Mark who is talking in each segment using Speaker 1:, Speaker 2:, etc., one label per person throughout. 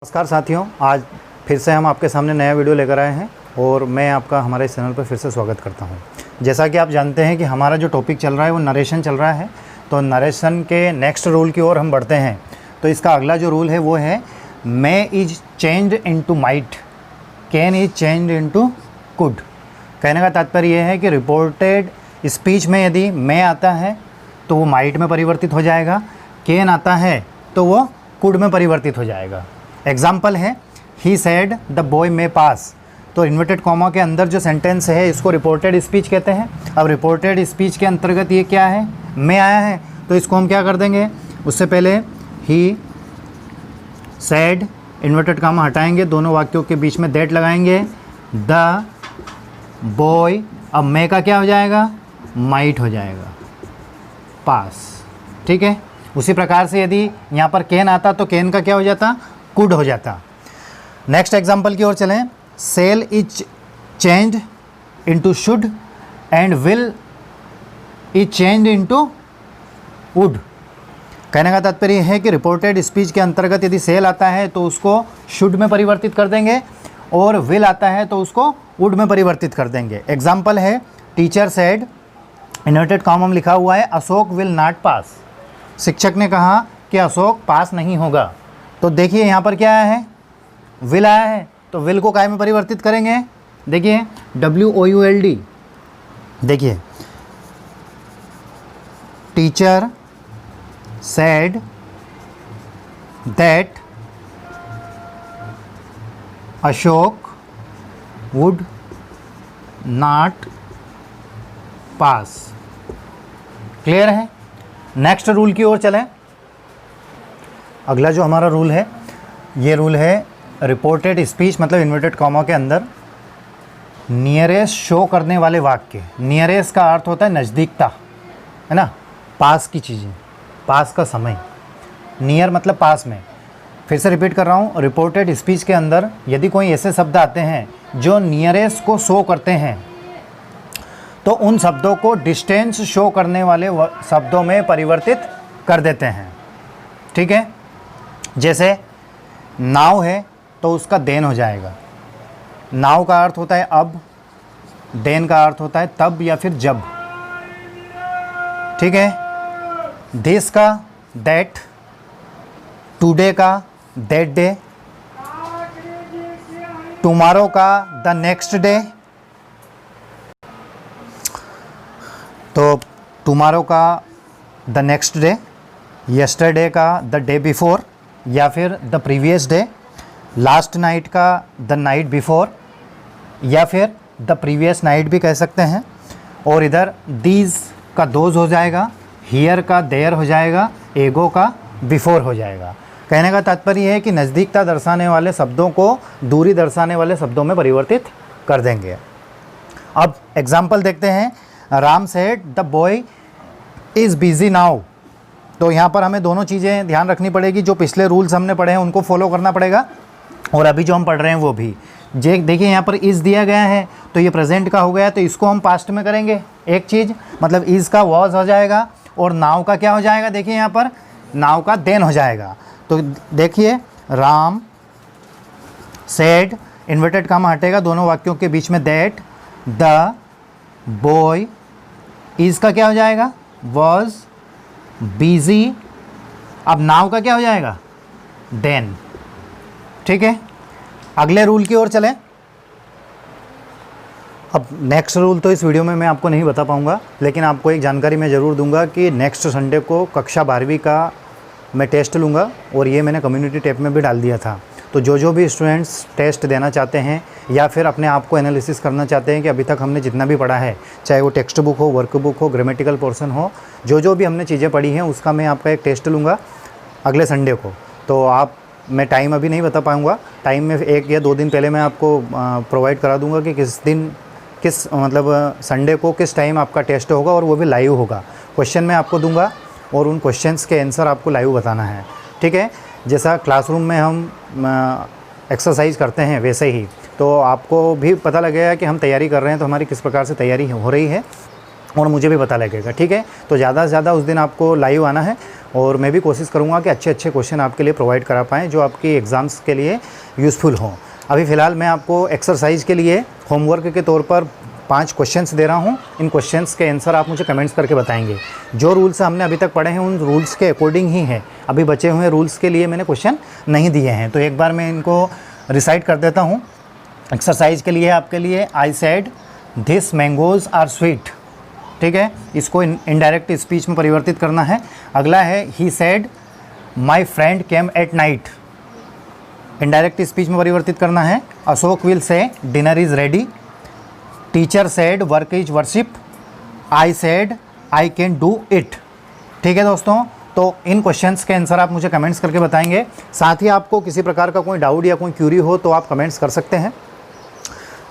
Speaker 1: नमस्कार साथियों, आज फिर से हम आपके सामने नया वीडियो लेकर आए हैं और मैं आपका हमारे इस चैनल पर फिर से स्वागत करता हूं। जैसा कि आप जानते हैं कि हमारा जो टॉपिक चल रहा है वो नरेशन चल रहा है, तो नरेशन के नेक्स्ट रूल की ओर हम बढ़ते हैं। तो इसका अगला जो रूल है वो है may is changed into might, can is changed into could. कहने का तात्पर्य यह है कि रिपोर्टेड स्पीच में यदि मे आता है तो वो माइट में परिवर्तित हो जाएगा, कैन आता है तो वो कुड में परिवर्तित हो जाएगा। एग्जाम्पल है ही सेड द बॉय मे पास। तो इन्वर्टेड कॉमा के अंदर जो सेंटेंस है इसको रिपोर्टेड स्पीच कहते हैं। अब रिपोर्टेड स्पीच के अंतर्गत ये क्या है, मे आया है, तो इसको हम क्या कर देंगे, उससे पहले ही सेड इन्वर्टेड कॉमा हटाएंगे, दोनों वाक्यों के बीच में दैट लगाएंगे, द बॉय। अब मे का क्या हो जाएगा, माइट हो जाएगा, पास। ठीक है, उसी प्रकार से यदि यहाँ पर कैन आता तो कैन का क्या हो जाता, कुड हो जाता। नेक्स्ट एग्जाम्पल की ओर चलें। Shall is changed into should and will is changed into would. कहने का तात्पर्य है कि रिपोर्टेड स्पीच के अंतर्गत यदि सेल आता है तो उसको शुड में परिवर्तित कर देंगे और विल आता है तो उसको वुड में परिवर्तित कर देंगे। एग्जाम्पल है टीचर सेड, इन्वर्टेड कॉमा में लिखा हुआ है अशोक विल नॉट पास। शिक्षक ने कहा कि अशोक पास नहीं होगा। तो देखिए यहाँ पर क्या आया है, विल आया है, तो विल को काय में परिवर्तित करेंगे, देखिए WOULD। देखिए teacher said that Ashok would not pass. Clear है। नेक्स्ट रूल की ओर चलें। अगला जो हमारा रूल है ये रूल है रिपोर्टेड स्पीच मतलब इन्वर्टेड कॉमा के अंदर नियरेस्ट शो करने वाले वाक्य। नियरेस्ट का अर्थ होता है नज़दीकता, है ना, पास की चीज़ें, पास का समय। नियर मतलब पास में। फिर से रिपीट कर रहा हूँ, रिपोर्टेड स्पीच के अंदर यदि कोई ऐसे शब्द आते हैं जो नियरेस्ट को शो करते हैं तो उन शब्दों को डिस्टेंस शो करने वाले शब्दों में परिवर्तित कर देते हैं। ठीक है, जैसे नाव है तो उसका देन हो जाएगा। नाव का अर्थ होता है अब, देन का अर्थ होता है तब या फिर जब। ठीक है, दिस का दैट, टुडे का दैट डे, टुमारो का द नेक्स्ट डे। तो टुमारो का द नेक्स्ट डे, यस्टरडे का द डे बिफोर या फिर the previous day, last night का द नाइट बिफोर या फिर द प्रीवियस नाइट भी कह सकते हैं। और इधर दीज का दोज हो जाएगा, हियर का देयर हो जाएगा, एगो का बिफोर हो जाएगा। कहने का तात्पर्य है कि नज़दीकता दर्शाने वाले शब्दों को दूरी दर्शाने वाले शब्दों में परिवर्तित कर देंगे। अब एग्जाम्पल देखते हैं। Ram said the boy is busy now. तो यहाँ पर हमें दोनों चीज़ें ध्यान रखनी पड़ेगी। जो पिछले रूल्स हमने पढ़े हैं उनको फॉलो करना पड़ेगा और अभी जो हम पढ़ रहे हैं वो भी। देखिए यहाँ पर इज़ दिया गया है तो ये प्रेजेंट का हो गया, तो इसको हम पास्ट में करेंगे। एक चीज़ मतलब इज़ का वॉज हो जाएगा और नाउ का क्या हो जाएगा, देखिए यहाँ पर नाउ का देन हो जाएगा। तो देखिए राम सेड, इन्वर्टेड कॉमा हटेगा, दोनों वाक्यों के बीच में दैट, द बॉय, इज़ का क्या हो जाएगा, वॉज बिजी। अब नाउ का क्या हो जाएगा, देन। ठीक है, अगले रूल की ओर चलें। अब नेक्स्ट रूल तो इस वीडियो में मैं आपको नहीं बता पाऊंगा, लेकिन आपको एक जानकारी मैं ज़रूर दूंगा कि नेक्स्ट संडे को कक्षा 12वीं का मैं टेस्ट लूँगा और ये मैंने कम्युनिटी टैब में भी डाल दिया था। तो जो भी स्टूडेंट्स टेस्ट देना चाहते हैं या फिर अपने आप को एनालिसिस करना चाहते हैं कि अभी तक हमने जितना भी पढ़ा है, चाहे वो टेक्स्ट बुक हो, वर्क बुक हो, ग्रामेटिकल पोर्शन हो, जो भी हमने चीज़ें पढ़ी हैं उसका मैं आपका एक टेस्ट लूँगा अगले संडे को। तो आप, मैं टाइम अभी नहीं बता पाऊँगा, टाइम में 1 या 2 दिन पहले मैं आपको प्रोवाइड करा दूँगा कि किस दिन, किस मतलब संडे को किस टाइम आपका टेस्ट होगा और वो भी लाइव होगा। क्वेश्चन मैं आपको दूँगा और उन क्वेश्चंस के आंसर आपको लाइव बताना है। ठीक है, जैसा क्लासरूम में हम एक्सरसाइज करते हैं वैसे ही तो आपको भी पता लगेगा कि हम तैयारी कर रहे हैं तो हमारी किस प्रकार से तैयारी हो रही है और मुझे भी पता लगेगा। ठीक है, तो ज़्यादा से ज़्यादा उस दिन आपको लाइव आना है और मैं भी कोशिश करूँगा कि अच्छे अच्छे क्वेश्चन आपके लिए प्रोवाइड करा पाएँ जो आपकी एग्ज़ाम्स के लिए यूज़फुल हों। अभी फ़िलहाल मैं आपको एक्सरसाइज के लिए होमवर्क के तौर पर 5 क्वेश्चंस दे रहा हूं। इन क्वेश्चंस के आंसर आप मुझे कमेंट्स करके बताएंगे। जो रूल्स हमने अभी तक पढ़े हैं उन रूल्स के अकॉर्डिंग ही हैं। अभी बचे हुए रूल्स के लिए मैंने क्वेश्चन नहीं दिए हैं, तो एक बार मैं इनको रिसाइट कर देता हूं। एक्सरसाइज के लिए आपके लिए I said this mangoes are sweet, ठीक है, इसको इनडायरेक्ट स्पीच में परिवर्तित करना है। अगला है he said my friend came at night, indirect speech में परिवर्तित करना है। Ashok will say dinner is ready. Teacher said work is worship. I said I can do it. ठीक है दोस्तों, तो इन क्वेश्चंस के आंसर आप मुझे कमेंट्स करके बताएंगे। साथ ही आपको किसी प्रकार का कोई डाउट या कोई क्यूरी हो तो आप कमेंट्स कर सकते हैं।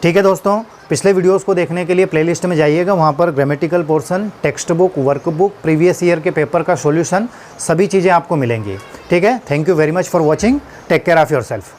Speaker 1: ठीक है दोस्तों, पिछले वीडियोस को देखने के लिए प्लेलिस्ट में जाइएगा, वहाँ पर grammatical portion, text book, workbook, previous year के पेपर का सॉल्यूशन, सभी चीज़ें आपको मिलेंगी। ठीक है, thank you very much for watching. Take care of yourself.